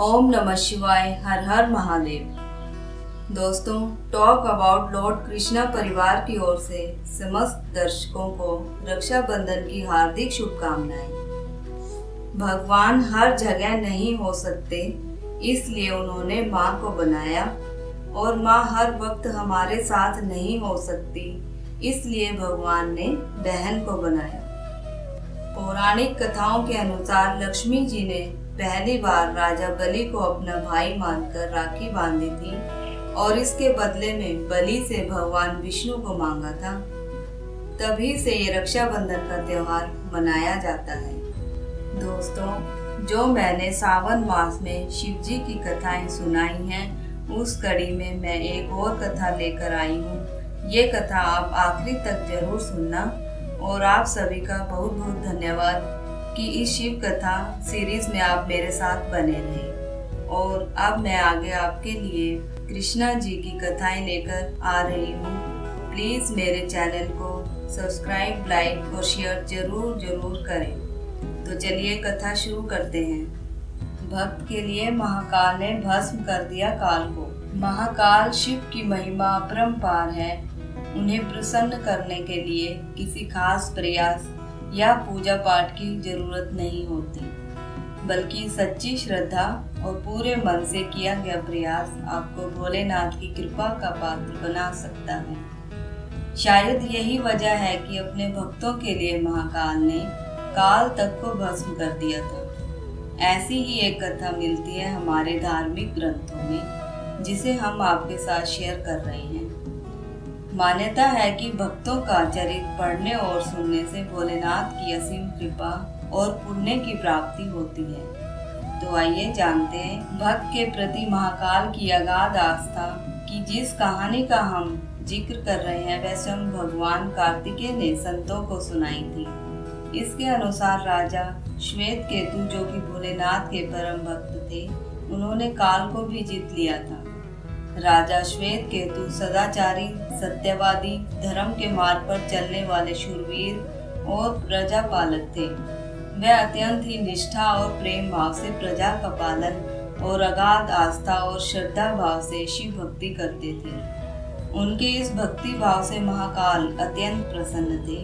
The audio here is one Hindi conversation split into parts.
ओम नमः शिवाय। हर हर महादेव। दोस्तों, टॉक अबाउट लॉर्ड कृष्णा परिवार की ओर से समस्त दर्शकों को रक्षाबंधन की हार्दिक शुभकामनाएं। भगवान हर जगह नहीं हो सकते, इसलिए उन्होंने माँ को बनाया, और माँ हर वक्त हमारे साथ नहीं हो सकती, इसलिए भगवान ने बहन को बनाया। पौराणिक कथाओं के अनुसार लक्ष्मी जी ने पहली बार राजा बलि को अपना भाई मानकर राखी बांधी थी, और इसके बदले में बलि से भगवान विष्णु को मांगा था। तभी से ये रक्षाबंधन का त्योहार मनाया जाता है। दोस्तों, जो मैंने सावन मास में शिव जी की कथाएं सुनाई हैं, उस कड़ी में मैं एक और कथा लेकर आई हूँ। ये कथा आप आखिरी तक जरूर सुनना, और आप सभी का बहुत बहुत धन्यवाद कि इस शिव कथा सीरीज में आप मेरे साथ बने रहे। और अब मैं आगे आपके लिए कृष्णा जी की कथाएं लेकर आ रही हूँ। प्लीज मेरे चैनल को सब्सक्राइब, लाइक और शेयर जरूर करें। तो चलिए कथा शुरू करते हैं। भक्त के लिए महाकाल ने भस्म कर दिया काल को। महाकाल शिव की महिमा अपरंपार है। उन्हें प्रसन्न करने के लिए किसी खास प्रयास या पूजा पाठ की जरूरत नहीं होती, बल्कि सच्ची श्रद्धा और पूरे मन से किया गया प्रयास आपको भोलेनाथ की कृपा का पात्र बना सकता है। शायद यही वजह है कि अपने भक्तों के लिए महाकाल ने काल तक को भस्म कर दिया था। ऐसी ही एक कथा मिलती है हमारे धार्मिक ग्रंथों में, जिसे हम आपके साथ शेयर कर रहे हैं। मान्यता है कि भक्तों का चरित्र पढ़ने और सुनने से भोलेनाथ की असीम कृपा और पुण्य की प्राप्ति होती है। तो आइए जानते हैं भक्त के प्रति महाकाल की अगाध आस्था कि जिस कहानी का हम जिक्र कर रहे हैं वह स्वयं भगवान कार्तिकेय ने संतों को सुनाई थी। इसके अनुसार राजा श्वेतकेतु, जो कि भोलेनाथ के परम भक्त थे, उन्होंने काल को भी जीत लिया था। राजा श्वेतकेतु सदाचारी, सत्यवादी, धर्म के मार्ग पर चलने वाले शूरवीर और प्रजा पालक थे। वे अत्यंत ही निष्ठा और प्रेम भाव से प्रजा का पालन और अगाध आस्था और श्रद्धा भाव से शिव भक्ति करते थे। उनके इस भक्ति भाव से महाकाल अत्यंत प्रसन्न थे।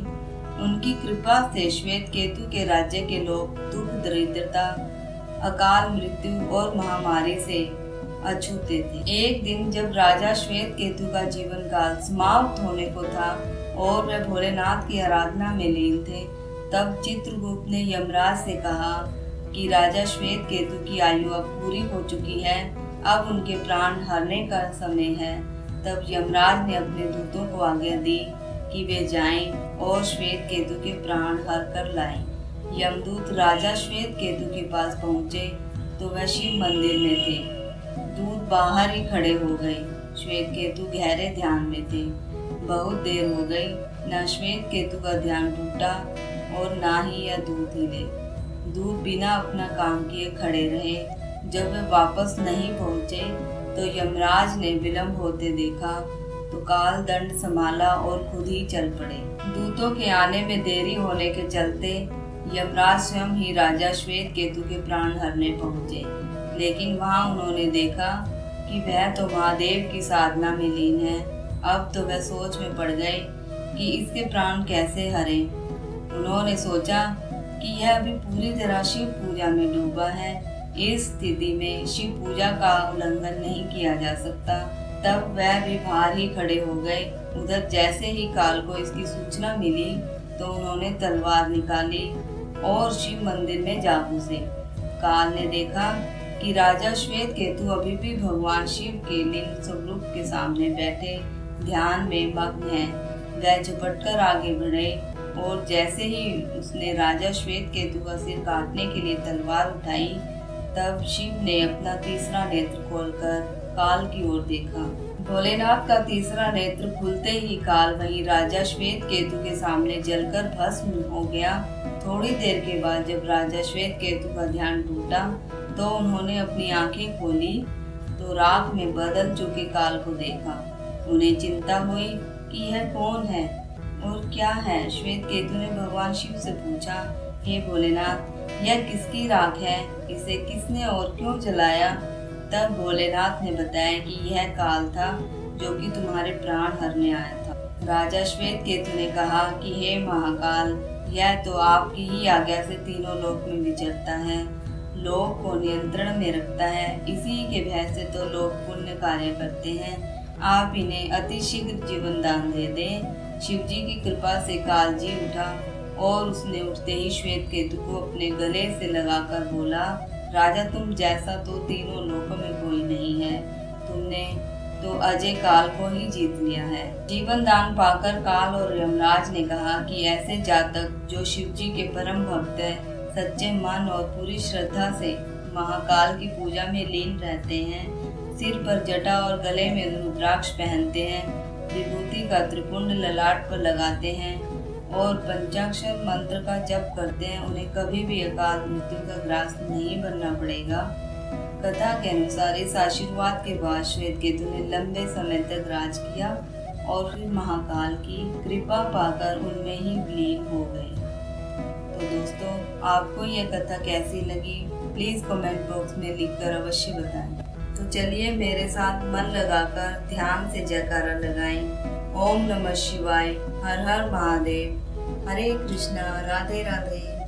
उनकी कृपा से श्वेतकेतु के राज्य के लोग दुख, दरिद्रता, अकाल मृत्यु और महामारी से अछूते थे। एक दिन जब राजा श्वेतकेतु का जीवन काल समाप्त होने को था और वे भोलेनाथ की आराधना में लीन थे, तब चित्रगुप्त ने यमराज से कहा कि राजा श्वेतकेतु की आयु अब पूरी हो चुकी है, अब उनके प्राण हरने का समय है। तब यमराज ने अपने दूतों को आज्ञा दी कि वे जाएं और श्वेतकेतु के प्राण हर कर लाएं। यमदूत राजा श्वेतकेतु के पास पहुंचे तो वह शिव मंदिर में थे। दूत बाहर ही खड़े हो गए। श्वेतकेतु गहरे ध्यान में थे। बहुत देर हो गई, न श्वेतकेतु का ध्यान टूटा और ना ही यह दूत हिले। दूत बिना अपना काम किए खड़े रहे। जब वे वापस नहीं पहुंचे तो यमराज ने विलंब होते देखा तो काल दंड संभाला और खुद ही चल पड़े। दूतों के आने में देरी होने के चलते यमराज स्वयं ही राजा श्वेतकेतु के प्राण हरने पहुंचे। लेकिन वहां उन्होंने देखा कि वह तो महादेव की साधना में लीन है। अब तो वह सोच में पड़ गए कि इसके प्राण कैसे हरे। उन्होंने सोचा कि यह अभी पूरी तरह शिव पूजा में डूबा है। इस स्थिति में शिव पूजा का उल्लंघन नहीं किया जा सकता। तब वह भी बाहर ही खड़े हो गए। उधर जैसे ही काल को इसकी सूचना मिली तो उन्होंने तलवार निकाली और शिव मंदिर में जा घुसे। काल ने देखा कि राजा श्वेतकेतु अभी भी भगवान शिव के लिंग स्वरूप के सामने बैठे ध्यान में मग्न हैं। वह झपटकर आगे बढ़े और जैसे ही उसने राजा श्वेतकेतु का सिर काटने के लिए तलवार उठाई, तब शिव ने अपना तीसरा नेत्र खोलकर काल की ओर देखा। भोलेनाथ का तीसरा नेत्र खुलते ही काल वहीं राजा श्वेतकेतु के सामने जलकर भस्म हो गया। थोड़ी देर के बाद जब राजा श्वेतकेतु का ध्यान टूटा तो उन्होंने अपनी आंखें खोली तो राख में बदल चुके काल को देखा। उन्हें चिंता हुई कि यह कौन है और क्या है। श्वेतकेतु ने भगवान शिव से पूछा, हे भोलेनाथ, यह किसकी राख है, इसे किसने और क्यों जलाया? तब भोलेनाथ ने बताया कि यह काल था जो कि तुम्हारे प्राण हरने आया था। राजा श्वेतकेतु ने कहा कि हे महाकाल, यह तो आपकी ही आज्ञा से तीनों लोक में विचरता है, लोक को नियंत्रण में रखता है, इसी के भय से तो लोग पुण्य कार्य करते हैं। आप इन्हें अति शीघ्र जीवन दान दे दें। शिव जी की कृपा से काल जी उठा और उसने उठते ही श्वेतकेतु को अपने गले से लगाकर बोला, राजा तुम जैसा तो तीनों लोकों में कोई नहीं है, तुमने तो अजय काल को ही जीत लिया है। जीवन दान पाकर काल और यमराज ने कहा कि ऐसे जातक जो शिव जी के परम भक्त है, सच्चे मन और पूरी श्रद्धा से महाकाल की पूजा में लीन रहते हैं, सिर पर जटा और गले में रुद्राक्ष पहनते हैं, विभूति का त्रिपुंड ललाट पर लगाते हैं और पंचाक्षर मंत्र का जप करते हैं, उन्हें कभी भी अकाल मृत्यु का ग्रास नहीं बनना पड़ेगा। कथा के अनुसार इस आशीर्वाद के बाद श्वेतकेतु ने लंबे समय तक राज किया और फिर महाकाल की कृपा पाकर उनमें ही विलीन हो गए। तो दोस्तों, आपको यह कथा कैसी लगी प्लीज कमेंट बॉक्स में लिखकर अवश्य बताएं। तो चलिए मेरे साथ मन लगाकर ध्यान से जयकारा लगाएं। ओम नमः शिवाय, हर हर महादेव, हरे कृष्णा, राधे राधे।